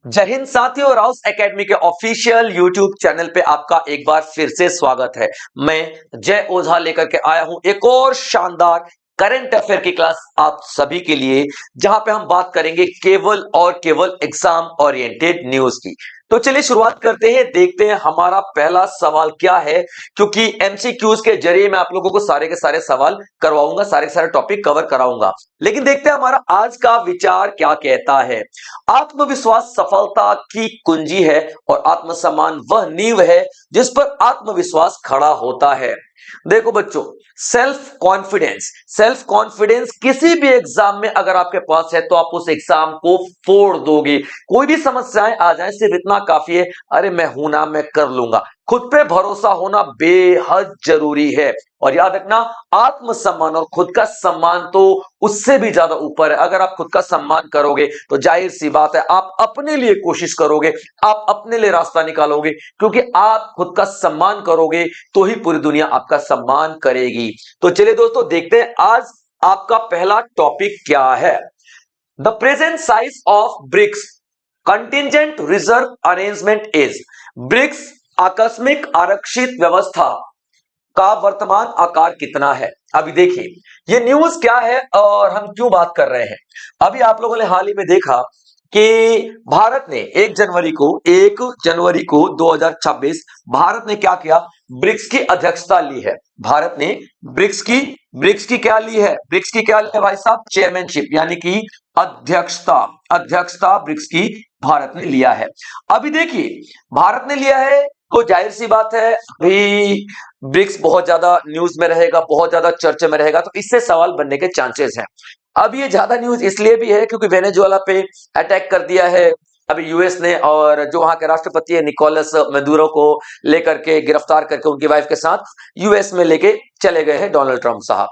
जय हिंद साथियों, Rouse academy के ऑफिशियल यूट्यूब चैनल पे आपका एक बार फिर से स्वागत है। मैं जय ओझा लेकर के आया हूं एक और शानदार करंट अफेयर की क्लास आप सभी के लिए, जहां पे हम बात करेंगे केवल और केवल एग्जाम ओरिएंटेड न्यूज की। तो चलिए शुरुआत करते हैं, देखते हैं हमारा पहला सवाल क्या है, क्योंकि एमसीक्यूज के जरिए मैं आप लोगों को सारे के सारे सवाल करवाऊंगा, सारे के सारे टॉपिक कवर कराऊंगा। लेकिन देखते हैं हमारा आज का विचार क्या कहता है। आत्मविश्वास सफलता की कुंजी है और आत्मसम्मान वह नींव है जिस पर आत्मविश्वास खड़ा होता है। देखो बच्चों, सेल्फ कॉन्फिडेंस किसी भी एग्जाम में अगर आपके पास है तो आप उस एग्जाम को फोड़ दोगे। कोई भी समस्याएं आ जाए, सिर्फ इतना काफी है, अरे मैं हूं ना, मैं कर लूंगा। खुद पे भरोसा होना बेहद जरूरी है। और याद रखना, आत्मसम्मान और खुद का सम्मान तो उससे भी ज्यादा ऊपर है। अगर आप खुद का सम्मान करोगे तो जाहिर सी बात है आप अपने लिए कोशिश करोगे, आप अपने लिए रास्ता निकालोगे, क्योंकि आप खुद का सम्मान करोगे तो ही पूरी दुनिया आपका सम्मान करेगी। तो चलिए दोस्तों, देखते हैं आज आपका पहला टॉपिक क्या है। The present size of BRICS contingent reserve arrangement is. BRICS आकस्मिक आरक्षित व्यवस्था का वर्तमान आकार कितना है। अभी देखिए ये न्यूज क्या है और हम क्यों बात कर रहे हैं। अभी आप लोगों ने हाल ही में देखा कि भारत ने 1 जनवरी को 2026 भारत ने क्या किया, ब्रिक्स की अध्यक्षता ली है। भारत ने ब्रिक्स की क्या ली है, ब्रिक्स की क्या ली है भाई साहब, चेयरमैनशिप यानी कि अध्यक्षता ब्रिक्स की भारत ने लिया है। अभी देखिए भारत ने लिया है तो जाहिर सी बात है अभी ब्रिक्स बहुत ज्यादा न्यूज में रहेगा, बहुत ज्यादा चर्चा में रहेगा, तो इससे सवाल बनने के चांसेस हैं। अब ये ज्यादा न्यूज इसलिए भी है क्योंकि वेनेजुएला पे अटैक कर दिया है अभी यूएस ने, और जो वहां के राष्ट्रपति है निकोलस मदुरो को लेकर के गिरफ्तार करके उनकी वाइफ के साथ यूएस में लेके चले गए हैं डोनाल्ड ट्रंप साहब।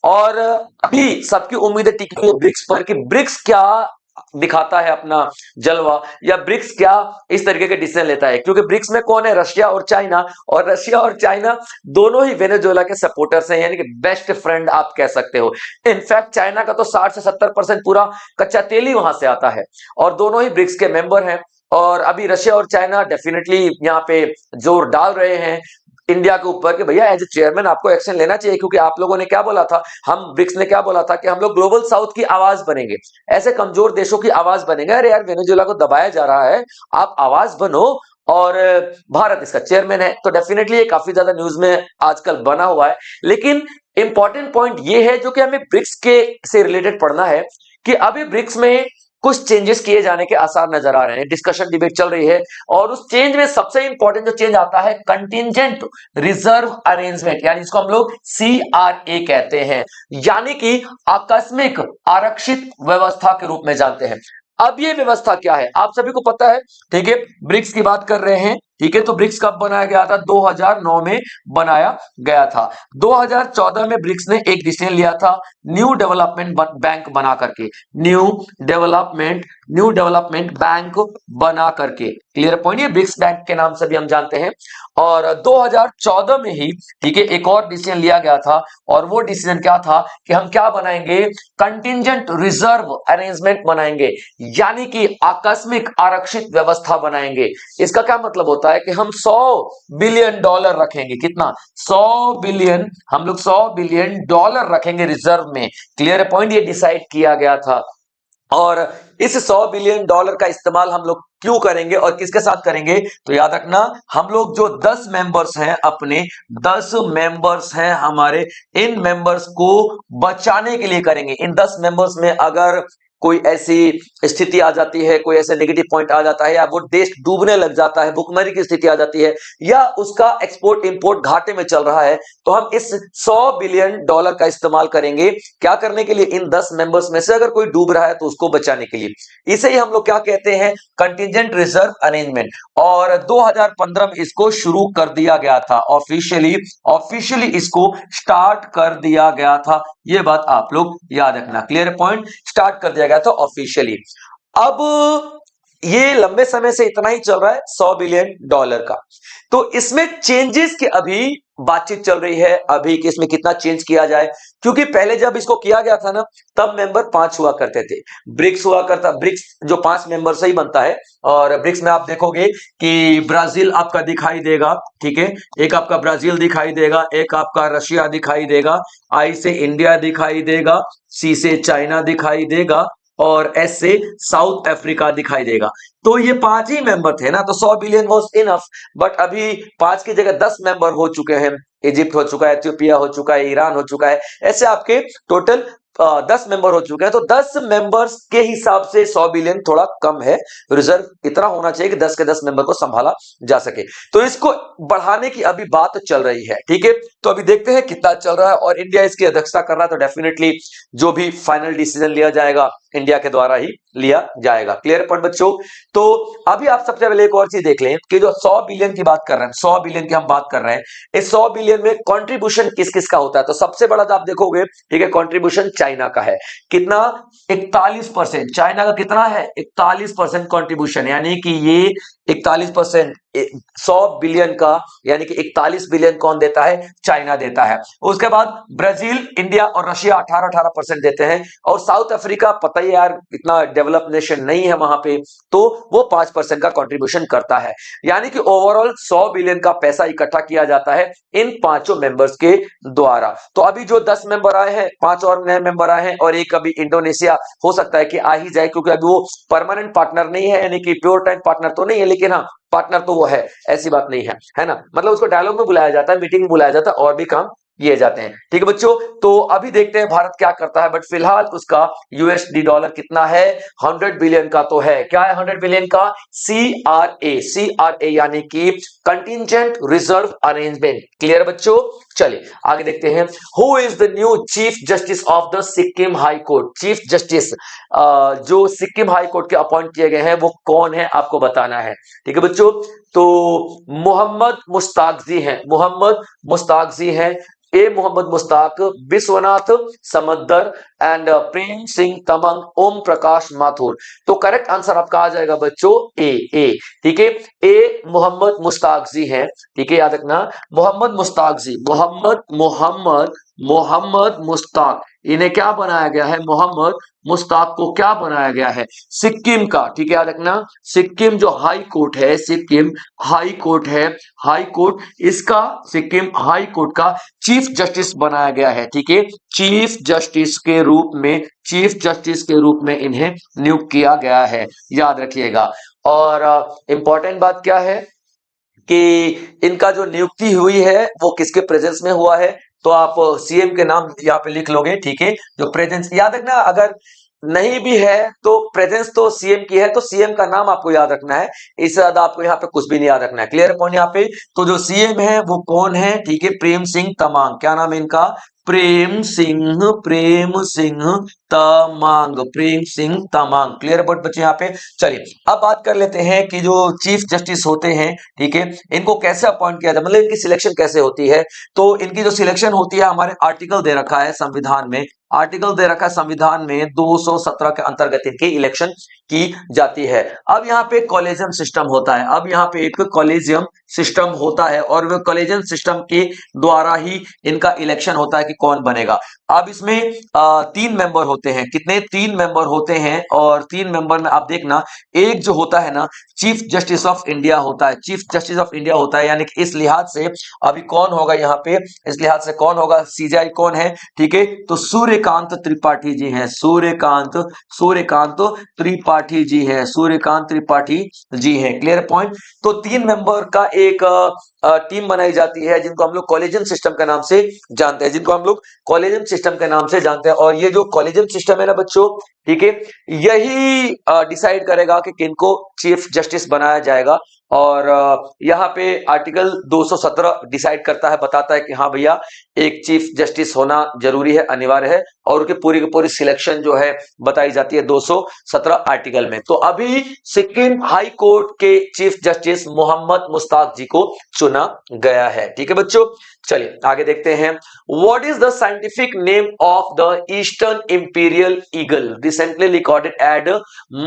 और अभी सबकी उम्मीदें टिकी हुई है ब्रिक्स पर कि ब्रिक्स क्या दिखाता है अपना जलवा, या ब्रिक्स क्या इस तरीके के डिसीजन लेता है। क्योंकि ब्रिक्स में कौन है, रशिया और चाइना, और रशिया और चाइना दोनों ही वेनेजुएला के सपोर्टर्स हैं, यानी कि बेस्ट फ्रेंड आप कह सकते हो। इनफैक्ट चाइना का तो 60 से 70% पूरा कच्चा तेल ही वहां से आता है, और दोनों ही ब्रिक्स के मेंबर हैं। और अभी रशिया और चाइना डेफिनेटली यहाँ पे जोर डाल रहे हैं इंडिया के ऊपर कि भैया एज ए चेयरमैन आपको एक्शन लेना चाहिए, क्योंकि आप लोगों ने क्या बोला था, हम ब्रिक्स ने क्या बोला था कि हम लोग ग्लोबल साउथ की आवाज बनेंगे, ऐसे कमजोर देशों की आवाज बनेंगे। अरे यार वेनेजुएला को दबाया जा रहा है, आप आवाज बनो। और भारत इसका चेयरमैन है, तो डेफिनेटली ये काफी ज्यादा न्यूज में आजकल बना हुआ है। लेकिन इंपॉर्टेंट पॉइंट ये है जो कि हमें ब्रिक्स के से रिलेटेड पढ़ना है कि अभी ब्रिक्स में कुछ चेंजेस किए जाने के आसार नजर आ रहे हैं, डिस्कशन डिबेट चल रही है। और उस चेंज में सबसे इंपॉर्टेंट जो चेंज आता है कंटिजेंट रिजर्व अरेंजमेंट, यानी इसको हम लोग CRA कहते हैं, यानी कि आकस्मिक आरक्षित व्यवस्था के रूप में जानते हैं। अब ये व्यवस्था क्या है आप सभी को पता है, ठीक है, ब्रिक्स की बात कर रहे हैं, ठीक है। तो ब्रिक्स कब बनाया गया था, 2009 में बनाया गया था। 2014 में ब्रिक्स ने एक डिसीजन लिया था न्यू डेवलपमेंट बैंक बना करके, न्यू डेवलपमेंट बैंक बना करके, क्लियर पॉइंट, ये ब्रिक्स बैंक के नाम से भी हम जानते हैं। और 2014 में ही, ठीक है, एक और डिसीजन लिया गया था, और वो डिसीजन क्या था कि हम क्या बनाएंगे, कंटिजेंट रिजर्व अरेंजमेंट बनाएंगे, यानी कि आकस्मिक आरक्षित व्यवस्था बनाएंगे। इसका क्या मतलब होता है कि हम 100 बिलियन डॉलर रखेंगे, कितना, 100 बिलियन, हम लोग 100 बिलियन डॉलर रखेंगे रिजर्व में, क्लियर पॉइंट, ये डिसाइड किया गया था। और इस 100 बिलियन डॉलर का इस्तेमाल हम लोग क्यों करेंगे और किसके साथ करेंगे, तो याद रखना हम लोग जो 10 मेंबर्स हैं अपने, 10 मेंबर्स हैं हमारे, इन मेंबर्स को बचाने के लिए करेंगे। इन 10 मेंबर्स में अगर कोई ऐसी स्थिति आ जाती है, कोई ऐसे नेगेटिव पॉइंट आ जाता है, या वो देश डूबने लग जाता है, भुखमरी की स्थिति आ जाती है, या उसका एक्सपोर्ट इंपोर्ट घाटे में चल रहा है, तो हम इस 100 बिलियन डॉलर का इस्तेमाल करेंगे क्या करने के लिए, इन 10 मेंबर्स में से अगर कोई डूब रहा है तो उसको बचाने के लिए। इसे ही हम लोग क्या कहते हैं, कंटिजेंट रिजर्व अरेंजमेंट। और 2015 में इसको शुरू कर दिया गया था, ऑफिशियली इसको स्टार्ट कर दिया गया था। ये बात आप लोग याद रखना, क्लियर पॉइंट, स्टार्ट कर दिया गया था ऑफिशियली। अब ये लंबे समय से इतना ही चल रहा है 100 बिलियन डॉलर का। तो इसमें चेंजेस के अभी बातचीत चल रही है अभी कि इसमें कितना चेंज किया जाए, क्योंकि पहले जब इसको किया गया था ना, तब मेंबर 5 हुआ करते थे। ब्रिक्स हुआ करता, ब्रिक्स जो 5 मेंबर से ही बनता है। और ब्रिक्स में आप देखोगे कि ब्राजील आपका दिखाई देगा, ठीक है, एक आपका ब्राजील दिखाई देगा, एक आपका रशिया दिखाई देगा, आई से इंडिया दिखाई देगा, सी से चाइना दिखाई देगा, और एस से साउथ अफ्रीका दिखाई देगा। तो ये 5 ही मेंबर थे ना, तो 100 बिलियन वॉज इनफ। बट अभी 5 की जगह 10 मेंबर हो चुके हैं। इजिप्ट हो चुका है, इथियोपिया हो चुका है, ईरान हो चुका है, ऐसे आपके टोटल 10 मेंबर हो चुके हैं। तो 10 मेंबर्स के हिसाब से 100 बिलियन थोड़ा कम है। रिजर्व इतना होना चाहिए कि 10 के 10 मेंबर को संभाला जा सके। तो इसको बढ़ाने की अभी बात चल रही है, ठीक है। तो अभी देखते हैं कितना चल रहा है, और इंडिया इसकी अध्यक्षता कर रहा है, तो डेफिनेटली जो भी फाइनल डिसीजन लिया जाएगा इंडिया के द्वारा ही लिया जाएगा। क्लियर पॉइंट बच्चों। तो अभी आप सबसे पहले एक और चीज देख लें कि जो 100 बिलियन की बात कर रहे हैं, 100 बिलियन की हम बात कर रहे हैं, इस 100 बिलियन में कंट्रीब्यूशन किस किस का होता है। तो सबसे बड़ा तो आप देखोगे, ठीक है, कंट्रीब्यूशन चाइना का है। कितना? 41%। चाइना का कितना है? 41% कंट्रीब्यूशन, यानी कि ये 41%, 100 बिलियन का, यानी कि 41 बिलियन कौन देता है? चाइना देता है। उसके बाद ब्राजील, इंडिया और रशिया 18-18% देते हैं। और साउथ अफ्रीका, पता ही यार इतना डेवलप नेशन नहीं है वहां पे, तो वो 5% का कंट्रीब्यूशन करता है। यानी कि ओवरऑल 100 बिलियन का पैसा इकट्ठा किया जाता है इन 5 मेंबर्स के द्वारा। तो अभी जो 10 मेंबर आए हैं, 5 और नए मेंबर आए हैं, और एक अभी इंडोनेशिया हो सकता है कि आ ही जाए, क्योंकि अभी वो परमानेंट पार्टनर नहीं है, यानी कि प्योर टाइम पार्टनर तो नहीं है, लेकिन हाँ पार्टनर तो वो है, ऐसी बात नहीं है ना। मतलब उसको डायलॉग में बुलाया जाता है, मीटिंग में बुलाया जाता है, और भी काम किए जाते हैं। ठीक है बच्चों, तो अभी देखते हैं भारत क्या करता है। बट फिलहाल उसका यूएसडी डॉलर कितना है? 100 बिलियन का तो है। क्या है 100 बिलियन का? CRA, CRA यानी कि कंटिजेंट रिजर्व अरेंजमेंट। क्लियर बच्चों। चलिए आगे देखते हैं। Who is the new chief justice of the Sikkim high court? Chief justice जो सिक्किम हाई कोर्ट के अपॉइंट किए गए हैं वो कौन है, आपको बताना है। ठीक है बच्चों, तो मोहम्मद मुश्ताक जी हैं, मोहम्मद मुश्ताक जी हैं। ए मोहम्मद मुश्ताक, विश्वनाथ समद्दर एंड प्रेम सिंह तमंग, ओम प्रकाश माथुर। तो करेक्ट आंसर आपका आ जाएगा बच्चों ए। ठीक है, ए मोहम्मद मुश्ताक जी हैं। ठीक है, याद रखना, मोहम्मद मुश्ताक जी, मोहम्मद मोहम्मद मोहम्मद मुश्ताक, इन्हें क्या बनाया गया है? मोहम्मद मुश्ताक को क्या बनाया गया है? सिक्किम का, ठीक है याद रखना, सिक्किम जो हाई कोर्ट है, सिक्किम हाई कोर्ट है, हाई कोर्ट, इसका सिक्किम हाई कोर्ट का चीफ जस्टिस बनाया गया है। ठीक है, चीफ जस्टिस के रूप में, चीफ जस्टिस के रूप में इन्हें नियुक्त किया गया है, याद रखिएगा। और इंपॉर्टेंट बात क्या है कि इनका जो नियुक्ति हुई है वो किसके प्रेजेंस में हुआ है? तो आप सीएम के नाम यहाँ पे लिख लोगे। ठीक है, जो प्रेजेंस, याद रखना, अगर नहीं भी है तो प्रेजेंस तो सीएम की है, तो सीएम का नाम आपको याद रखना है, इससे ज्यादा आपको यहाँ पे कुछ भी नहीं याद रखना है। क्लियर पॉइंट यहाँ पे। तो जो सीएम है वो कौन है? ठीक है, प्रेम सिंह तमांग। क्या नाम है इनका? प्रेम सिंह, प्रेम सिंह तमांग, प्रेम सिंह तमांग। क्लियर पॉइंट बच्चे यहाँ पे। चलिए अब बात कर लेते हैं कि जो चीफ जस्टिस होते हैं, ठीक है, इनको कैसे अपॉइंट किया जाए, मतलब इनकी सिलेक्शन कैसे होती है। तो इनकी जो सिलेक्शन होती है, हमारे आर्टिकल दे रखा है संविधान में, आर्टिकल दे रखा है संविधान में 217 के अंतर्गत इनकी इलेक्शन की जाती है। अब यहाँ पे कॉलेजियम सिस्टम होता है, अब यहाँ पे एक कॉलेजियम सिस्टम होता है, और वो कॉलेजियम सिस्टम के द्वारा ही इनका इलेक्शन होता है कि कौन बनेगा। अब इसमें 3 मेंबर होते हैं। कितने? 3 मेंबर होते हैं, और 3 मेंबर में आप देखना, एक जो होता है ना, चीफ जस्टिस ऑफ इंडिया होता है, चीफ जस्टिस ऑफ इंडिया होता है, यानी कि इस लिहाज से अभी कौन होगा यहाँ पे, इस लिहाज से कौन होगा? सीजेआई कौन है? ठीक है, तो सूर्यकांत त्रिपाठी जी हैं, सूर्यकांत, सूर्यकांत त्रिपाठी जी हैं, सूर्यकांत त्रिपाठी जी हैं। Clear point. तो 3 मेंबर का एक टीम बनाई जाती है, जिनको हम लोग कॉलेजियम सिस्टम के नाम से जानते हैं, जिनको हम लोग कॉलेजियम सिस्टम के नाम से जानते हैं। और ये जो कॉलेजियम सिस्टम है ना बच्चों, ठीक है, यही डिसाइड करेगा कि किनको चीफ जस्टिस बनाया जाएगा। और यहाँ पे आर्टिकल 217 डिसाइड करता है, बताता है कि हाँ भैया एक चीफ जस्टिस होना जरूरी है, अनिवार्य है, और उनकी पूरी की पूरी सिलेक्शन जो है बताई जाती है 217 आर्टिकल में। तो अभी सिक्किम हाई कोर्ट के चीफ जस्टिस मोहम्मद मुश्ताक जी को चुना गया है। ठीक है बच्चों। चलिए आगे देखते हैं। What is the scientific name of the eastern imperial eagle recently recorded at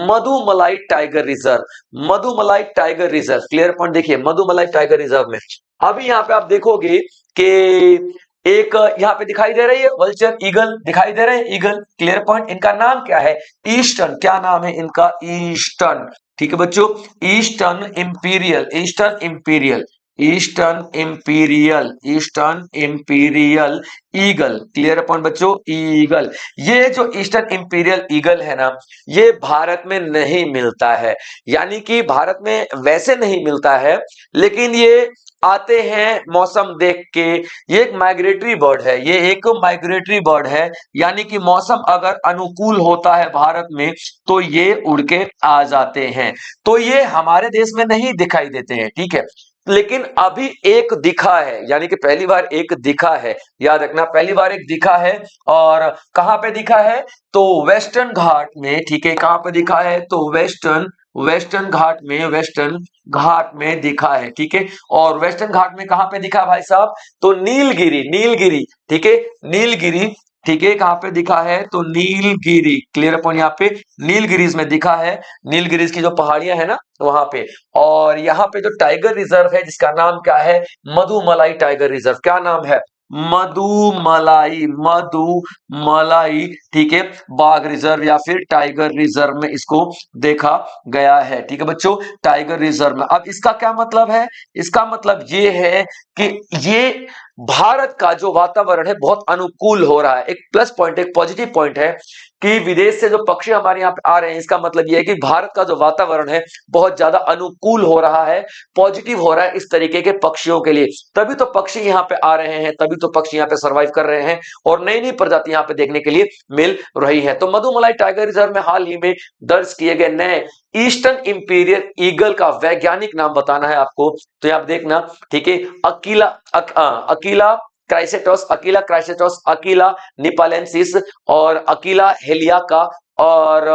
Mudumalai tiger reserve. Mudumalai tiger reserve, clear point देखिए, मधुमलाई टाइगर रिजर्व में अभी यहाँ पे आप देखोगे कि एक यहाँ पे दिखाई दे रही है वल्चर, ईगल दिखाई दे रहे हैं, ईगल, क्लियर पॉइंट। इनका नाम क्या है? ईस्टर्न, क्या नाम है इनका? ईस्टर्न, ठीक है बच्चों, eastern imperial, eastern imperial, eastern imperial, eastern imperial eagle, clear point बच्चों, ईगल। ये जो ईस्टर्न इंपीरियल ईगल है ना, ये भारत में नहीं मिलता है, यानी कि भारत में वैसे नहीं मिलता है, लेकिन ये आते हैं मौसम देख के। ये एक माइग्रेटरी बर्ड है, ये एक माइग्रेटरी बर्ड है, यानी कि मौसम अगर अनुकूल होता है भारत में तो ये उड़ के आ जाते हैं। तो ये हमारे देश में नहीं दिखाई देते हैं, ठीक है, लेकिन अभी एक दिखा है, यानी कि पहली बार एक दिखा है, याद रखना, पहली बार एक दिखा है। और कहां पे दिखा है? तो वेस्टर्न घाट में, ठीक है, कहां पे दिखा है? तो वेस्टर्न, वेस्टर्न घाट में, वेस्टर्न घाट में दिखा है, ठीक है। और वेस्टर्न घाट में कहां पे दिखा भाई साहब? तो नीलगिरी, नीलगिरी, ठीक है, नीलगिरी, ठीक है, कहां पे दिखा है? तो नीलगिरी, क्लियर पॉइंट, यहाँ पे नीलगिरीज में दिखा है, नीलगिरीज की जो पहाड़ियां है ना वहां पे। और यहाँ पे जो टाइगर रिजर्व है जिसका नाम क्या है? मधुमलाई टाइगर रिजर्व, क्या नाम है? मधुमलाई, मधुमलाई, ठीक है, बाघ रिजर्व या फिर टाइगर रिजर्व में इसको देखा गया है, ठीक है बच्चों, टाइगर रिजर्व में। अब इसका क्या मतलब है? इसका मतलब ये है कि ये भारत का जो वातावरण है बहुत अनुकूल हो रहा है। एक प्लस पॉइंट, एक पॉजिटिव पॉइंट है कि विदेश से जो पक्षी हमारे यहाँ पे आ रहे हैं, इसका मतलब यह है कि भारत का जो वातावरण है बहुत ज्यादा अनुकूल हो रहा है, पॉजिटिव हो रहा है इस तरीके के पक्षियों के लिए। तभी तो पक्षी यहाँ पे आ रहे हैं, तभी तो पक्षी यहाँ पे सर्वाइव कर रहे हैं और नई नई प्रजाति यहाँ पे देखने के लिए मिल रही है। तो मधुमलाई टाइगर रिजर्व में हाल ही में दर्ज किए गए नए ईस्टर्न इंपीरियल ईगल का वैज्ञानिक नाम बताना है आपको, तो आप देखना, ठीक है, अकीला क्राइसेटोस, अकीला क्राइसेटोस, अकीला निपालेंसिस और अकीला हेलियाका और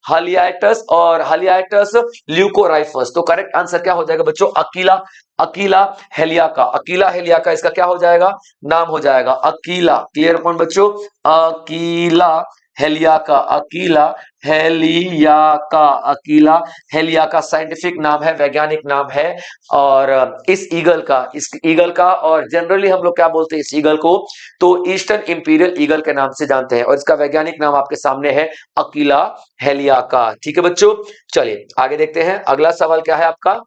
हालियाटस और हालियाटस ल्यूकोराइफस। तो करेक्ट आंसर क्या हो जाएगा बच्चों? अकीला, अकीला हेलियाका, अकीला हेलियाका इसका क्या हो जाएगा? नाम हो जाएगा अकीला, क्लियर पॉइंट बच्चों, अकीला हेलियाका, अकीला हेलियाका, अकीला हेलियाका साइंटिफिक नाम है, वैज्ञानिक नाम है। और इस ईगल का और जनरली हम लोग क्या बोलते हैं इस ईगल को? तो ईस्टर्न इंपीरियल ईगल के नाम से जानते हैं और इसका वैज्ञानिक नाम आपके सामने है अकीला हेलियाका, ठीक है बच्चों। चलिए आगे देखते हैं, अगला सवाल क्या है आपका?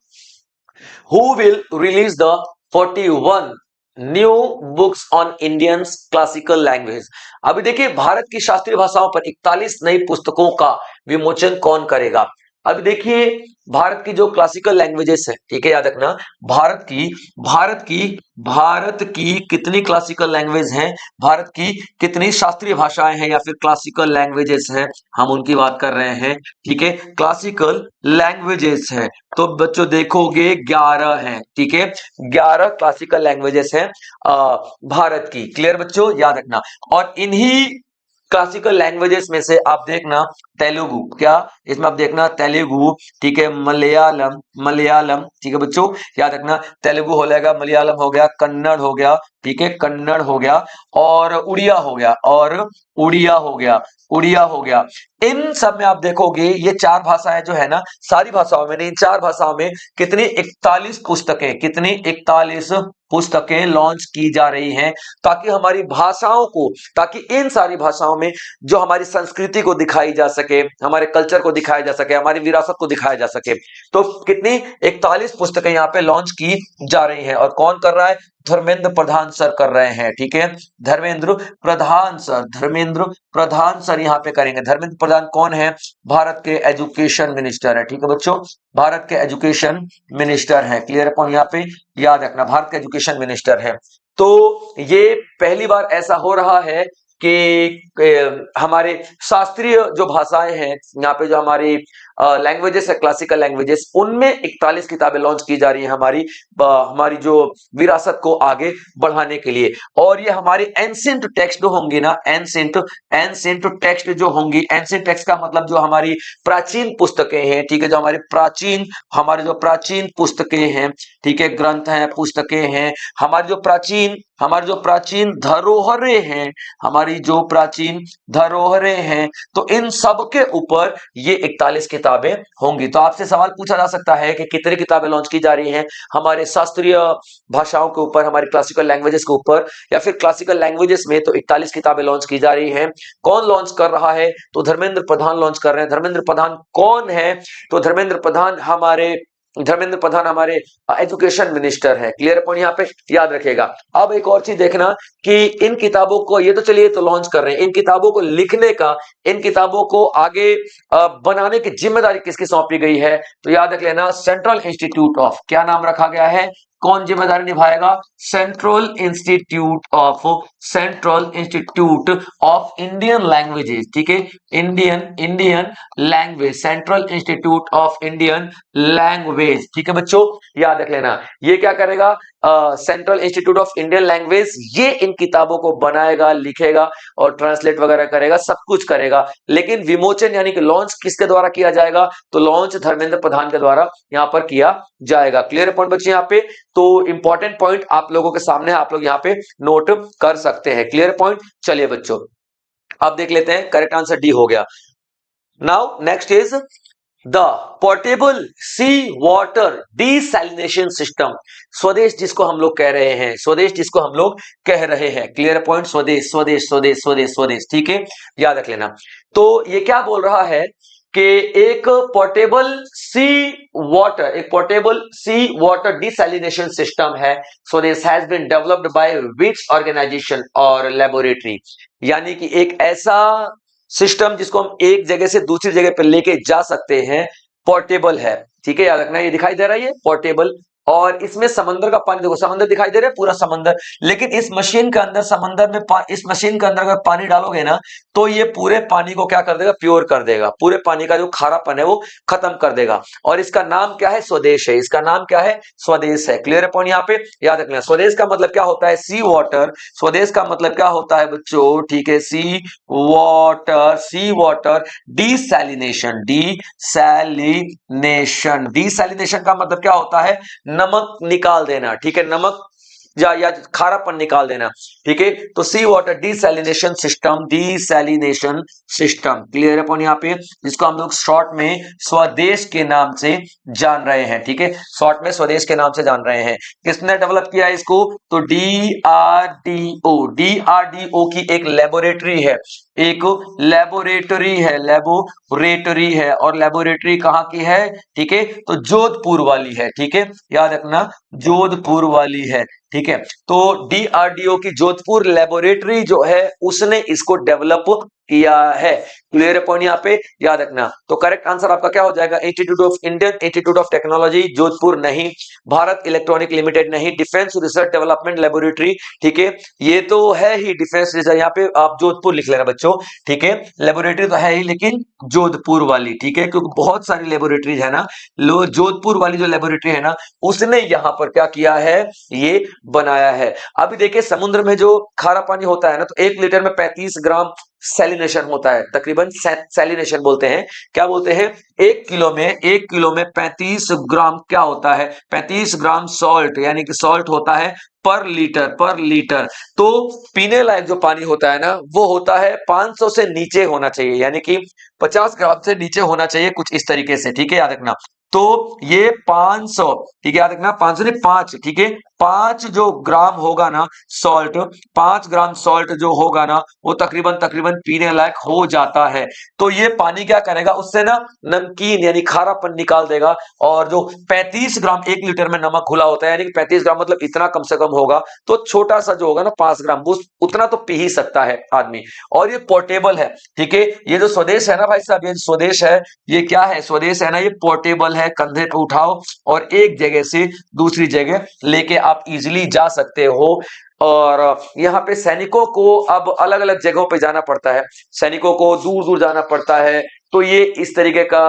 Who will release the 41 new books on Indian classical language? अभी देखिए, भारत की शास्त्रीय भाषाओं पर 41 नई पुस्तकों का विमोचन कौन करेगा? अभी देखिए, भारत की जो क्लासिकल लैंग्वेजेस है, ठीक है, याद रखना, भारत की कितनी क्लासिकल लैंग्वेज हैं, भारत की कितनी शास्त्रीय भाषाएं हैं या फिर क्लासिकल लैंग्वेजेस हैं, हम उनकी बात कर रहे हैं, ठीक है, क्लासिकल लैंग्वेजेस हैं। तो बच्चों देखोगे 11 हैं, ठीक है, 11 क्लासिकल लैंग्वेजेस हैं भारत की, क्लियर बच्चों, याद रखना। और इन्हीं क्लासिकल लैंग्वेजेस में से आप देखना तेलुगु, क्या इसमें आप देखना तेलुगु, ठीक है, मलयालम, मलयालम, ठीक है बच्चों, याद रखना, तेलुगु हो जाएगा, मलयालम हो गया, कन्नड़ हो गया, ठीक है, कन्नड़ हो गया, और उड़िया हो गया, और उड़िया हो गया, उड़िया हो गया। इन सब में आप देखोगे ये चार भाषाएं जो है ना, सारी भाषाओं में, इन चार भाषाओं में कितनी 41 पुस्तकें, कितनी 41 पुस्तकें लॉन्च की जा रही हैं, ताकि हमारी भाषाओं को, ताकि इन सारी भाषाओं में जो हमारी संस्कृति को दिखाई जा सके, हमारे कल्चर को दिखाया जा सके, हमारी विरासत को दिखाया जा सके। तो कितनी 41 पुस्तकें यहाँ पे लॉन्च की जा रही हैं। और कौन कर रहा है? धर्मेंद्र प्रधान सर कर रहे हैं, ठीक है, धर्मेंद्र प्रधान सर, धर्मेंद्र प्रधान सर यहाँ पे करेंगे। धर्मेंद्र प्रधान कौन है? भारत के एजुकेशन मिनिस्टर है, ठीक है बच्चों, भारत के एजुकेशन मिनिस्टर है, क्लियर पॉइंट यहाँ पे याद रखना, भारत के एजुकेशन मिनिस्टर है। तो ये पहली बार ऐसा हो रहा है कि हमारे शास्त्रीय जो भाषाएं हैं यहाँ पे, जो हमारी लैंग्वेजेस है, क्लासिकल लैंग्वेजेस, उनमें 41 किताबें लॉन्च की जा रही हैं हमारी जो विरासत को आगे बढ़ाने के लिए। और ये हमारी एंशिएंट टेक्स्ट जो होंगी ना, एंशिएंट टेक्स्ट जो होंगी, एंशिएंट टेक्स्ट का मतलब जो हमारी प्राचीन पुस्तकें हैं, ठीक है, जो हमारे जो प्राचीन पुस्तकें हैं, ठीक है, ग्रंथ हैं, पुस्तकें हैं, हमारी जो प्राचीन धरोहरें हैं, हमारी जो प्राचीन धरोहरें हैं, तो इन सब के ऊपर ये 41 किताबें होंगी। तो आपसे सवाल पूछा जा सकता है कि कितनी किताबें लॉन्च की जा रही हैं हमारे शास्त्रीय भाषाओं के ऊपर, हमारी क्लासिकल लैंग्वेजेस के ऊपर, या फिर क्लासिकल लैंग्वेजेस में तो 41 किताबें लॉन्च की जा रही हैं। कौन लॉन्च कर रहा है? तो धर्मेंद्र प्रधान लॉन्च कर रहे हैं। धर्मेंद्र प्रधान कौन है? तो धर्मेंद्र प्रधान हमारे एजुकेशन मिनिस्टर है। क्लियर पॉइंट यहाँ पे याद रखेगा। अब एक और चीज देखना कि इन किताबों को, ये तो चलिए तो लॉन्च कर रहे हैं, इन किताबों को लिखने का, इन किताबों को आगे बनाने की जिम्मेदारी किसकी सौंपी गई है? तो याद रख लेना, सेंट्रल इंस्टीट्यूट ऑफ, क्या नाम रखा गया है? कौन जिम्मेदारी निभाएगा? Central institute of Indian languages, ठीक है, Indian language, central institute of Indian language, ठीक है बच्चों, याद रख लेना। ये क्या करेगा? Central institute of Indian language, ये इन किताबों को बनाएगा, लिखेगा और ट्रांसलेट वगैरह करेगा, सब कुछ करेगा। लेकिन विमोचन यानी कि लॉन्च किसके द्वारा किया जाएगा? तो लॉन्च धर्मेंद्र प्रधान के द्वारा यहां पर किया जाएगा। क्लियर पॉइंट बच्चे यहाँ पे? तो इंपॉर्टेंट पॉइंट आप लोगों के सामने, आप लोग यहाँ पे नोट कर सकते हैं। Clear point? चलिए बच्चों अब देख लेते हैं, करेक्ट आंसर डी हो गया। Now next is the portable sea water desalination system. स्वदेश जिसको हम लोग कह रहे हैं, स्वदेश जिसको हम लोग कह रहे हैं। Clear point? स्वदेश स्वदेश स्वदेश स्वदेश स्वदेश, ठीक है, याद रख लेना। तो ये क्या बोल रहा है कि एक portable sea water desalination system है। So this has been developed by which organisation और लेबोरेटरी, यानी कि एक ऐसा सिस्टम जिसको हम एक जगह से दूसरी जगह पर लेके जा सकते हैं, पोर्टेबल है, ठीक है, याद रखना। ये दिखाई दे रहा है, ये पोर्टेबल, और इसमें समंदर का पानी, देखो समंदर दिखाई दे रहा है, पूरा समंदर, लेकिन इस मशीन के अंदर इस मशीन के अंदर अगर पानी डालोगे ना, तो ये पूरे पानी को क्या कर देगा? प्योर कर देगा, पूरे पानी का जो खारापन है वो खत्म कर देगा। और इसका नाम क्या है? स्वदेश है। इसका नाम क्या है? स्वदेश है। क्लियर पॉइंट यहाँ पे याद रखना। स्वदेश का मतलब क्या होता है? सी वाटर। स्वदेश का मतलब क्या होता है बच्चों? ठीक है, सी वाटर डिसैलिनेशन का मतलब क्या होता है? नमक निकाल देना, ठीक है, नमक या खारापन निकाल देना, ठीक है। तो सी वाटर डिसैलिनेशन सिस्टम, क्लियर है पॉइंट यहाँ पे, जिसको हम लोग शॉर्ट में स्वदेश के नाम से जान रहे हैं, ठीक है, शॉर्ट में स्वदेश के नाम से जान रहे हैं। किसने डेवलप किया इसको? तो डीआरडीओ की एक लेबोरेटरी है, लेबोरेटरी है, और लेबोरेटरी कहां की है? ठीक है, तो जोधपुर वाली है, ठीक है, याद रखना, जोधपुर वाली है, ठीक है। तो डीआरडीओ की जोधपुर लेबोरेटरी जो है, उसने इसको डेवलप किया है। क्लियर पॉइंट यहाँ पे याद रखना। तो करेक्ट आंसर आपका क्या हो जाएगा? इंस्टीट्यूट ऑफ टेक्नोलॉजी जोधपुर नहीं, भारत इलेक्ट्रॉनिक लिमिटेड नहीं, डिफेंस रिसर्च डेवलपमेंट लेबोरेटरी, ठीक है, ये तो है ही डिफेंस रिसर्च, यहाँ पे आप जोधपुर लिख लेना बच्चों, ठीक है, लेबोरेटरी तो है ही लेकिन जोधपुर वाली, ठीक है, क्योंकि बहुत सारी लेबोरेटरीज है ना, लो जोधपुर वाली जो लेबोरेटरी है ना, उसने यहाँ पर क्या किया है? ये बनाया है। अभी देखिए समुद्र में जो खारा पानी होता है ना, तो 1 लीटर में 35 ग्राम सैलिनेशन होता है, तकरीबन सैलिनेशन बोलते हैं, क्या बोलते हैं? 1 किलो में 35 ग्राम क्या होता है? 35 ग्राम सॉल्ट, यानी कि सॉल्ट होता है पर लीटर। तो पीने लायक जो पानी होता है ना, वो होता है 500 से नीचे होना चाहिए, यानी कि 50 ग्राम से नीचे होना चाहिए, कुछ इस तरीके से, ठीक है, याद रखना। तो ये 500, ठीक है, याद रखना, 500 नहीं 5, ठीक है, 5 जो ग्राम होगा ना सॉल्ट, 5 ग्राम सॉल्ट जो होगा ना, वो तकरीबन पीने लायक हो जाता है। तो ये पानी क्या करेगा? उससे ना नमकीन यानी खारापन निकाल देगा, और जो 35 ग्राम 1 लीटर में नमक घुला होता है, यानी कि 35 ग्राम मतलब इतना कम से कम होगा, तो छोटा सा जो होगा ना 5 ग्राम, उतना तो पी ही सकता है आदमी। और ये पोर्टेबल है, ठीक है, ये जो स्वदेश है ना भाई साहब, ये स्वदेश है, ये क्या है? स्वदेश है ना, ये पोर्टेबल है, कंधे पे उठाओ और एक जगह से दूसरी जगह लेके आप इजीली जा सकते हो। और यहाँ पे सैनिकों को अब अलग अलग जगहों पे जाना पड़ता है, सैनिकों को दूर दूर जाना पड़ता है, तो ये इस तरीके का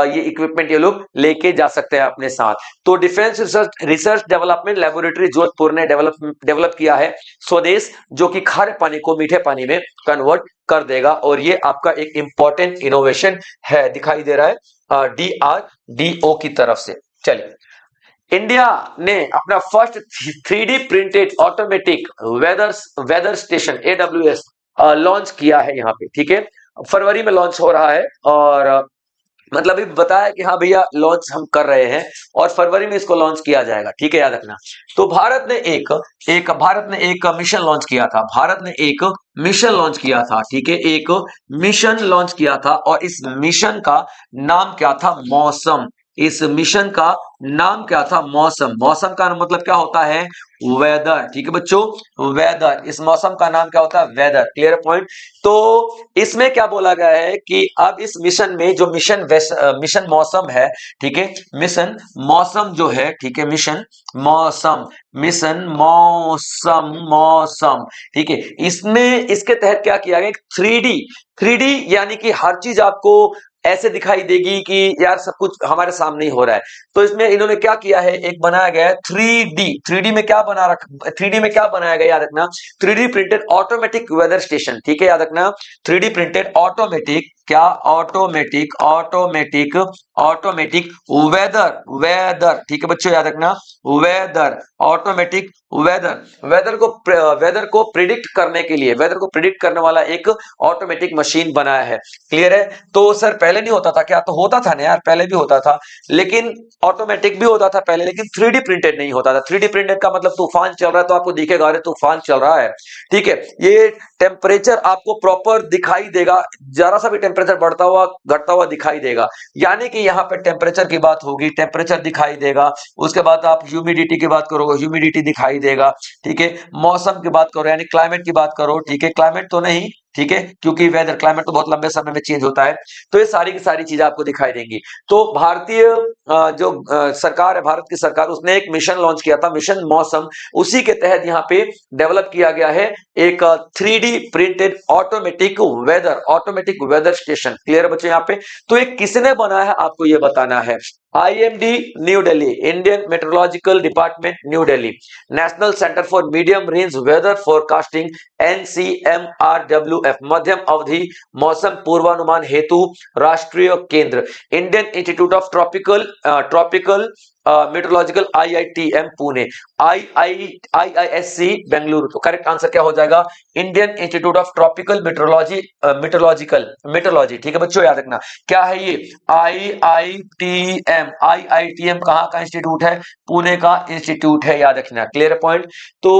ये इक्विपमेंट ये लोग लेके जा सकते हैं अपने साथ। तो defence research development laboratory Jodhpur ने डेवलप किया है स्वदेश, जो कि खारे पानी को मीठे पानी में कन्वर्ट कर देगा, और ये आपका एक इंपॉर्टेंट इनोवेशन है, दिखाई दे रहा है DRDO की तरफ से। चलिए, इंडिया ने अपना first 3D printed automatic weather station AWS launch किया है यहाँ पे, ठीक है। फरवरी में लॉन्च हो रहा है, और मतलब अभी बताया कि हाँ भैया लॉन्च हम कर रहे हैं, और फरवरी में इसको लॉन्च किया जाएगा, ठीक है, याद रखना। तो भारत ने एक मिशन लॉन्च किया था, ठीक है, एक मिशन लॉन्च किया था, और इस मिशन का नाम क्या था? मौसम। इस मिशन का नाम क्या था? मौसम। मौसम का मतलब क्या होता है? वेदर, ठीक है बच्चों, वेदर। इस मौसम का नाम क्या होता है? वेदर। Clear point. तो इसमें क्या बोला गया है कि अब इस मिशन में जो मिशन मौसम है, ठीक है, मिशन मौसम जो है, ठीक है, मिशन मौसम, ठीक है, इसमें इसके तहत क्या किया गया? 3D यानी कि हर चीज आपको ऐसे दिखाई देगी कि यार सब कुछ हमारे सामने ही हो रहा है। तो इसमें इन्होंने क्या किया है? एक बनाया गया है 3D। 3D में क्या बनाया गया, याद रखना, 3D printed automatic weather station, ठीक है, याद रखना, 3D प्रिंटेड ऑटोमेटिक, क्या? ऑटोमेटिक वेदर, ठीक है बच्चों, याद रखना, वेदर, ऑटोमेटिक वेदर को प्रिडिक्ट करने के लिए, वेदर को प्रिडिक्ट करने वाला एक ऑटोमेटिक मशीन बनाया है। क्लियर है? तो सर पहले नहीं होता था क्या? तो होता था ना यार, पहले भी होता था, लेकिन ऑटोमेटिक भी होता था पहले, लेकिन 3D प्रिंटेड नहीं होता था। 3D प्रिंटेड का मतलब तूफान चल रहा है तो आपको दिखेगा अरे तूफान चल रहा है, ठीक है। ये टेम्परेचर आपको प्रॉपर दिखाई देगा, जरा सा भी टेम्परेचर बढ़ता हुआ घटता हुआ दिखाई देगा, यानी कि यहाँ पे टेम्परेचर की बात होगी, टेम्परेचर दिखाई देगा। उसके बाद आप ह्यूमिडिटी की बात करोगे, ह्यूमिडिटी दिखाई देगा, ठीक है। मौसम की बात करो यानी क्लाइमेट की बात करो, ठीक है, क्लाइमेट तो नहीं, ठीक है, क्योंकि वेदर क्लाइमेट तो बहुत लंबे समय में चेंज होता है। तो ये सारी की सारी चीजें आपको दिखाई देंगी। तो भारतीय जो सरकार है, भारत की सरकार, उसने एक मिशन लॉन्च किया था, मिशन मौसम। उसी के तहत यहाँ पे डेवलप किया गया है एक 3D printed automatic weather station. Clear है बच्चों यहाँ पे? तो ये किसने बनाया है आपको ये बताना है। IMD New Delhi, Indian meteorological department New Delhi, national centre for medium range weather forecasting NCMRWF, मध्यम अवधि मौसम पूर्वानुमान हेतु राष्ट्रीय केंद्र, Indian institute of tropical meteorological IITM Pune, IISC Bengaluru. तो करेक्ट आंसर क्या हो जाएगा? Indian institute of tropical meteorology, ठीक है बच्चों, याद रखना। क्या है ये? IITM कहाँ का इंस्टीट्यूट है? पुणे का इंस्टीट्यूट है, याद रखना। Clear point. तो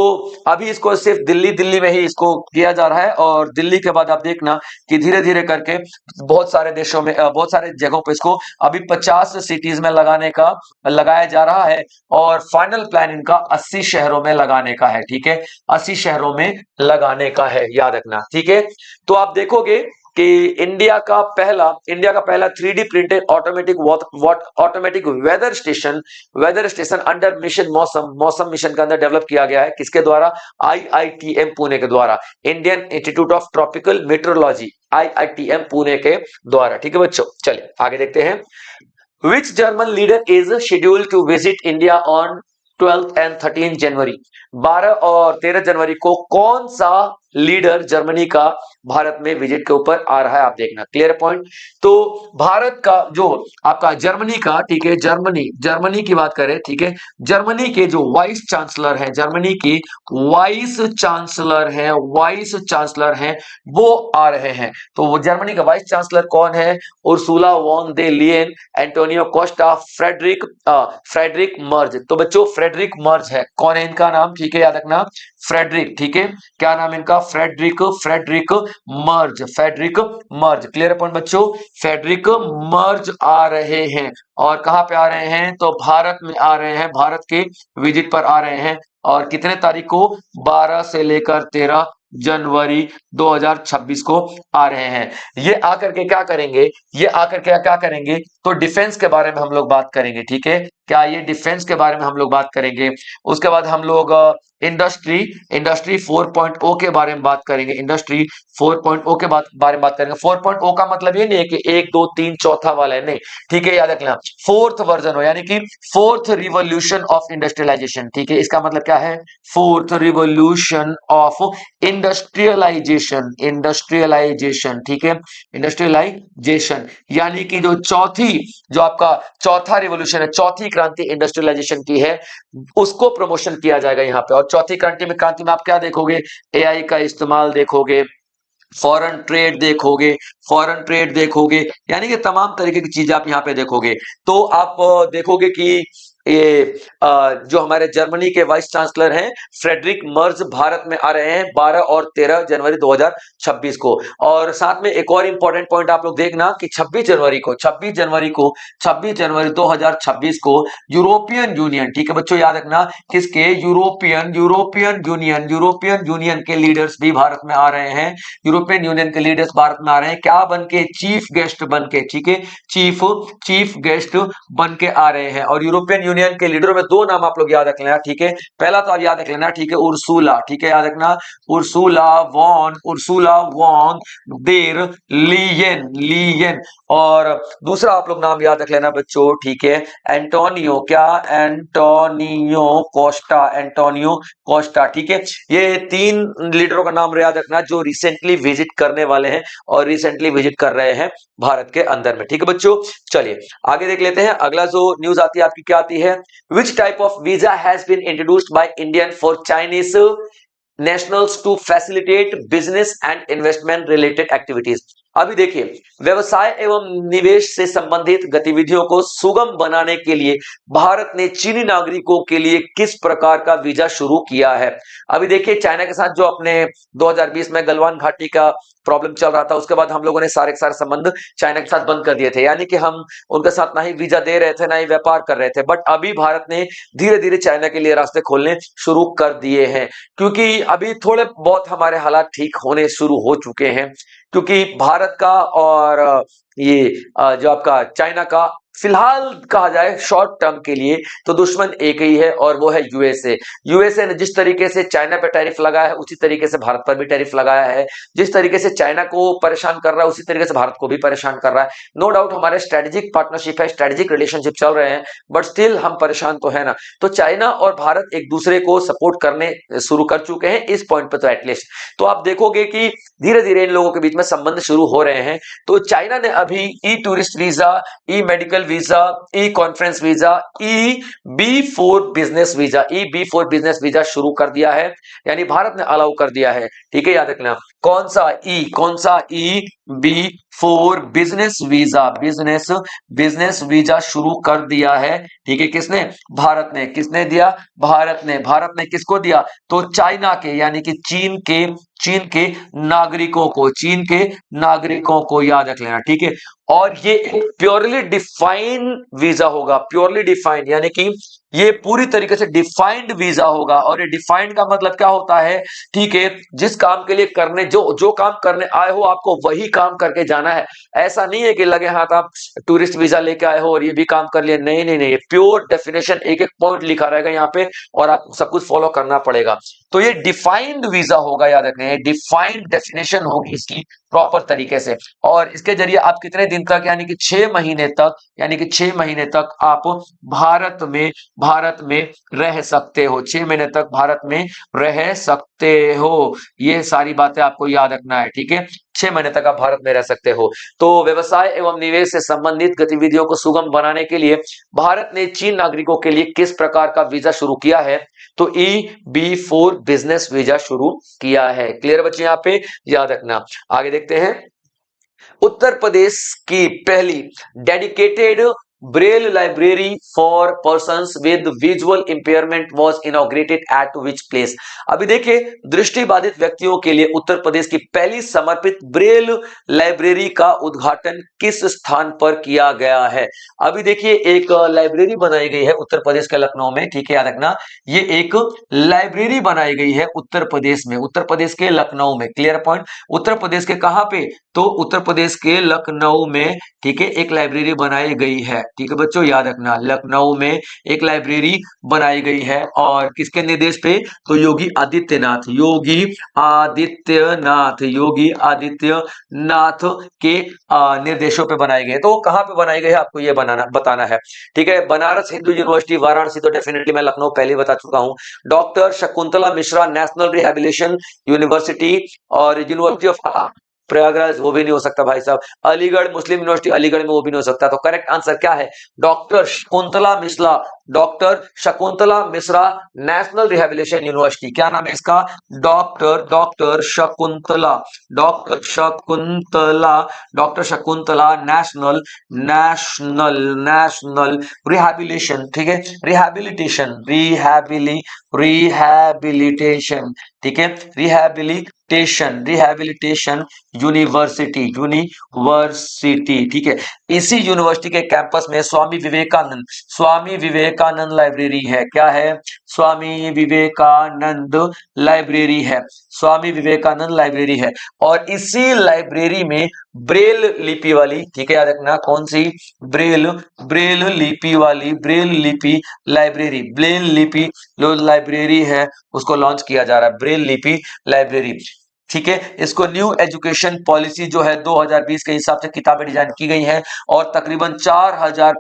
अभी इसको सिर्फ दिल्ली में ही इसको किया जा रहा है, और दिल्ली के बाद आप देखना कि धीरे धीरे करके बहुत सारे देशों में, बहुत सारे जगहों पे इसको अभी 50 सिटीज में लगाया जा रहा है, और फाइनल प्लान इनका 80 शहरों में लगाने का है, ठीक है, 80 शहरों में लगाने का है, याद रखना, ठीक है। तो आप देखोगे कि इंडिया का पहला 3D printed automatic weather station under mission Mausam mission के अंदर डेवलप किया गया है। किसके द्वारा? IITM पुणे के द्वारा, Indian institute of tropical metrology, IITM Pune के द्वारा, ठीक है बच्चों। चलिए आगे देखते हैं। Which German leader is scheduled to visit India on 12th and 13 जनवरी? 12 और 13 जनवरी को कौन सा लीडर जर्मनी का भारत में विजिट के ऊपर आ रहा है, आप देखना। Clear point. तो भारत का जो आपका जर्मनी का, ठीक है, जर्मनी की बात करें, ठीक है, जर्मनी के जो वाइस चांसलर हैं, जर्मनी की वाइस चांसलर हैं, वो आ रहे हैं। तो वो जर्मनी का वाइस चांसलर कौन है? उर्सुला वॉन दे लियन, एंटोनियो कोस्टा, फ्रेडरिक मर्ज। तो बच्चों फ्रेडरिक मर्ज है, कौन है इनका नाम? ठीक है, याद रखना, फ्रेडरिक, ठीक है, क्या नाम इनका? Friedrich Merz. क्लियर पॉइंट बच्चों, फ्रेडरिक मर्ज आ रहे हैं, और कहां पे आ रहे हैं? तो भारत में आ रहे हैं, भारत के विजिट पर आ रहे हैं। और कितने तारीख को? 12 से लेकर 13 जनवरी 2026 को आ रहे हैं। ये आकर के क्या करेंगे? तो डिफेंस के बारे में हम लोग बात करेंगे, ठीक है, क्या ये डिफेंस के बारे में हम लोग बात करेंगे। उसके बाद हम लोग इंडस्ट्री इंडस्ट्री 4.0 के बारे में बात करेंगे। इंडस्ट्री 4.0 के बारे में बात करेंगे। 4.0 का मतलब ये नहीं है कि 1 2 3 चौथा वाला है, नहीं, ठीक है, याद रखना, फोर्थ वर्जन हो, यानी कि फोर्थ रिवॉल्यूशन ऑफ इंडस्ट्रियलाइजेशन, ठीक है, इसका मतलब क्या है, fourth revolution of industrialisation, industrialisation, ठीक है, इंडस्ट्रियलाइजेशन, यानी कि जो चौथी, जो आपका चौथा रिवॉल्यूशन है, चौथी क्रांति इंडस्ट्रियलाइजेशन की है, उसको प्रमोशन किया जाएगा यहाँ पे। और चौथी क्रांति में आप क्या देखोगे, एआई का इस्तेमाल देखोगे, फॉरेन ट्रेड देखोगे, यानी कि तमाम तरीके की चीजें आप यहाँ पे देखोगे। तो आप देखोगे कि ये जो हमारे जर्मनी के वाइस चांसलर हैं फ्रेडरिक मर्ज भारत में आ रहे हैं 12 और 13 जनवरी 2026 को। और साथ में एक और इंपॉर्टेंट पॉइंट आप लोग देखना कि 26 जनवरी 2026 को यूरोपियन यूनियन, ठीक है बच्चों, याद रखना, किसके, यूरोपियन यूनियन के लीडर्स भी भारत में आ रहे हैं। यूरोपियन यूनियन के लीडर्स भारत में आ रहे हैं, क्या बन के, चीफ गेस्ट बन के, ठीक है, चीफ गेस्ट बन के आ रहे हैं। और यूरोपियन यूनियन के लीडरों में दो नाम आप लोग याद रख लेना, ठीक है, पहला तो आप याद रख लेना, ठीक है, उर्सुला, ठीक है, याद रखना, उर्सुला वॉन देर लीयन। और दूसरा आप लोग नाम याद रख लेना बच्चों, ठीक है, एंटोनियो, क्या, एंटोनियो कोस्टा, ठीक है। ये तीन लीडरों का नाम याद रखना जो रिसेंटली विजिट करने वाले हैं और रिसेंटली विजिट कर रहे हैं भारत के अंदर में, ठीक है बच्चों। चलिए आगे देख लेते हैं। अगला जो न्यूज आती है आपकी, क्या आती है, which type of visa has been introduced by Indian for Chinese nationals to facilitate business and investment related activities. अभी देखिए, व्यवसाय एवं निवेश से संबंधित गतिविधियों को सुगम बनाने के लिए भारत ने चीनी नागरिकों के लिए किस प्रकार का वीजा शुरू किया है। अभी देखिए, चाइना के साथ जो अपने 2020 में गलवान घाटी का प्रॉब्लम चल रहा था, उसके बाद हम लोगों ने सारे के सारे संबंध चाइना के साथ बंद कर दिए थे, यानी कि हम उनके साथ ना ही वीजा दे रहे थे ना ही व्यापार कर रहे थे। बट अभी भारत ने धीरे धीरे चाइना के लिए रास्ते खोलने शुरू कर दिए हैं, क्योंकि अभी थोड़े बहुत हमारे हालात ठीक होने शुरू हो चुके हैं, क्योंकि भारत का और ये जो आपका चाइना का फिलहाल कहा जाए शॉर्ट टर्म के लिए तो दुश्मन एक ही है और वो है यूएसए। यूएसए ने जिस तरीके से चाइना पे टैरिफ लगाया है उसी तरीके से भारत पर भी टैरिफ लगाया है। जिस तरीके से चाइना को परेशान कर रहा है उसी तरीके से भारत को भी परेशान कर रहा है। नो डाउट हमारे स्ट्रेटेजिक पार्टनरशिप है, स्ट्रेटेजिक रिलेशनशिप चल रहे हैं, बट स्टिल हम परेशान तो है ना। तो चाइना और भारत एक दूसरे को सपोर्ट करने शुरू कर चुके हैं इस पॉइंट पे तो एटलीस्ट। तो आप देखोगे कि धीरे धीरे इन लोगों के बीच में संबंध शुरू हो रहे हैं। तो चाइना ने अभी ई टूरिस्ट वीजा, ई मेडिकल वीजा, ई कॉन्फ्रेंस वीजा, ई बी4 बिजनेस वीजा शुरू कर दिया है, यानी भारत ने अलाउ कर दिया है, ठीक है, याद रखना। कौन सा ई बी4 बिजनेस वीजा शुरू कर दिया है, ठीक है, किसने, भारत ने। किसने दिया, भारत ने किसको दिया, तो चाइना के, यानी कि चीन के नागरिकों को याद रख लेना, ठीक है। और ये एक प्योरली डिफाइंड वीजा होगा, प्योरली डिफाइंड, यानी कि ये पूरी तरीके से डिफाइंड वीजा होगा। और ये डिफाइंड का मतलब क्या होता है, ठीक है, जिस काम के लिए करने जो काम करने आए हो आपको वही काम करके जाना है। ऐसा नहीं है कि लगे हाथ आप टूरिस्ट वीजा लेके आए हो और ये भी काम कर लिया, नहीं नहीं नहीं, प्योर डेफिनेशन एक एक पॉइंट लिखा रहेगा यहाँ पे और आपको सब कुछ फॉलो करना पड़ेगा। तो ये डिफाइंड वीजा होगा, याद रखना, डिफाइंड डेफिनेशन होगी इसकी प्रॉपर तरीके से। और इसके जरिए आप कितने दिन तक, यानी कि 6 महीने तक आप भारत में रह सकते हो, 6 महीने तक भारत में रह सकते हो। ये सारी बातें आपको याद रखना है, ठीक है, 6 महीने तक आप भारत में रह सकते हो। तो व्यवसाय एवं निवेश से संबंधित गतिविधियों को सुगम बनाने के लिए भारत ने चीन नागरिकों के लिए किस प्रकार का वीजा शुरू किया है, तो EB4 बिजनेस वीजा शुरू किया है। क्लियर बच्चे, यहाँ पे याद रखना। आगे देखते हैं, उत्तर प्रदेश की पहली dedicated Braille library for persons with visual impairment was inaugurated eight which place. अभी देखिए, दृष्टिबाधित व्यक्तियों के लिए उत्तर प्रदेश की पहली समर्पित ब्रेल लाइब्रेरी का उद्घाटन किस स्थान पर किया गया है। अभी देखिए, एक लाइब्रेरी बनाई गई है उत्तर प्रदेश के लखनऊ में, ठीक है, याद रखना, ये एक लाइब्रेरी बनाई गई है उत्तर प्रदेश में, उत्तर प्रदेश के लखनऊ में। क्लियर पॉइंट, उत्तर प्रदेश के कहां पे, तो उत्तर प्रदेश के लखनऊ में, ठीक है, एक लाइब्रेरी बनाई गई है। ठीक है बच्चों, याद रखना लखनऊ में एक लाइब्रेरी बनाई गई है और किसके निर्देश पे, तो योगी आदित्यनाथ, योगी आदित्यनाथ के निर्देशों पे बनाई गई है। तो वो कहाँ पे बनाई गई है आपको ये बताना है। ठीक है, बनारस हिंदू यूनिवर्सिटी वाराणसी, तो डेफिनेटली मैं लखनऊ पहले बता चुका हूं। Doctor Shakuntala Mishra national rehabilitation university, और यूनिवर्सिटी ऑफ प्रयागराज वो भी नहीं हो सकता भाई साहब। अलीगढ़ मुस्लिम यूनिवर्सिटी अलीगढ़ में वो भी नहीं हो सकता। तो करेक्ट आंसर क्या है, doctor Shakuntala Mishra, doctor Shakuntala Mishra national rehabilitation university. क्या नाम है इसका, doctor Shakuntala, doctor Shakuntala national national national rehabilitation. ठीक है, रिहेबिलिटेशन, ठीक है, रिहेबिलिटेशन यूनिवर्सिटी, ठीक है। इसी यूनिवर्सिटी के कैंपस में स्वामी विवेकानंद लाइब्रेरी है। क्या है, स्वामी विवेकानंद लाइब्रेरी है, स्वामी विवेकानंद लाइब्रेरी है। और इसी लाइब्रेरी में ब्रेल लिपि वाली, ठीक है याद रखना, कौन सी, ब्रेल लिपि वाली, ब्रेल लिपि लाइब्रेरी जो लाइब्रेरी है उसको लॉन्च किया जा रहा है, ब्रेल लिपि लाइब्रेरी। ठीक है, इसको न्यू एजुकेशन पॉलिसी जो है 2020 के हिसाब से किताबें डिजाइन की गई हैं और तकरीबन 4000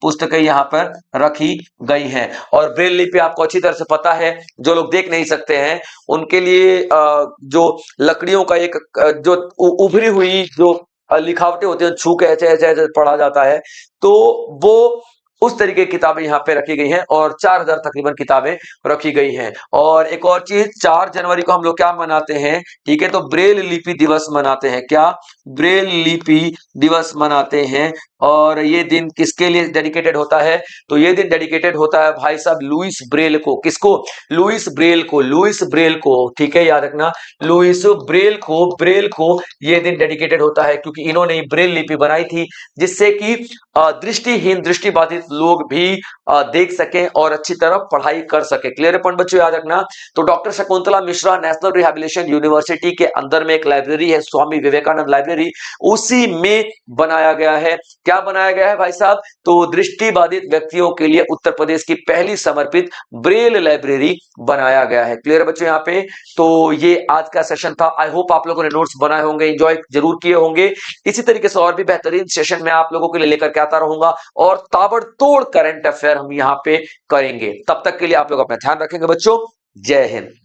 पुस्तकें यहाँ पर रखी गई हैं। और ब्रेल लिपि आपको अच्छी तरह से पता है, जो लोग देख नहीं सकते हैं उनके लिए जो लकड़ियों का एक जो उभरी हुई जो लिखावटें होती हैं, छू के ऐसे ऐसे ऐसे पढ़ा जाता है, तो वो उस तरीके की किताबें यहाँ पे रखी गई हैं और 4000 तकरीबन किताबें रखी गई हैं। और एक और चीज, 4 जनवरी को हम लोग क्या मनाते हैं, ठीक है, तो ब्रेल लिपि दिवस मनाते हैं। क्या, ब्रेल लिपि दिवस मनाते हैं। और ये दिन किसके लिए डेडिकेटेड होता है, तो ये दिन डेडिकेटेड होता है भाई साहब लुईस ब्रेल को। किसको, लुईस ब्रेल को, ठीक है याद रखना, लुईस ब्रेल को ये दिन डेडिकेटेड होता है, क्योंकि इन्होंने ब्रेल लिपि बनाई थी जिससे कि दृष्टिहीन दृष्टिबाधित लोग भी देख सकें और अच्छी तरह पढ़ाई कर सके। क्लियर है पॉइंट बच्चों, याद रखना। तो doctor Shakuntala Mishra national rehabilitation university के अंदर में एक लाइब्रेरी है, स्वामी विवेकानंद लाइब्रेरी, उसी में बनाया गया है। क्या बनाया गया है भाई साहब, तो दृष्टिबाधित व्यक्तियों के लिए उत्तर प्रदेश की पहली समर्पित ब्रेल लाइब्रेरी बनाया गया है। क्लियर है बच्चों यहाँ पे। तो ये आज का सेशन था, आई होप आप लोगों ने नोट्स बनाए होंगे, एंजॉय जरूर किए होंगे। इसी तरीके से और भी बेहतरीन सेशन मैं आप लोगों के लिए लेकर के आता रहूंगा और ताबड़तोड़ करंट अफेयर हम यहाँ पे करेंगे। तब तक के लिए आप लोग अपना ध्यान रखेंगे बच्चों। जय हिंद।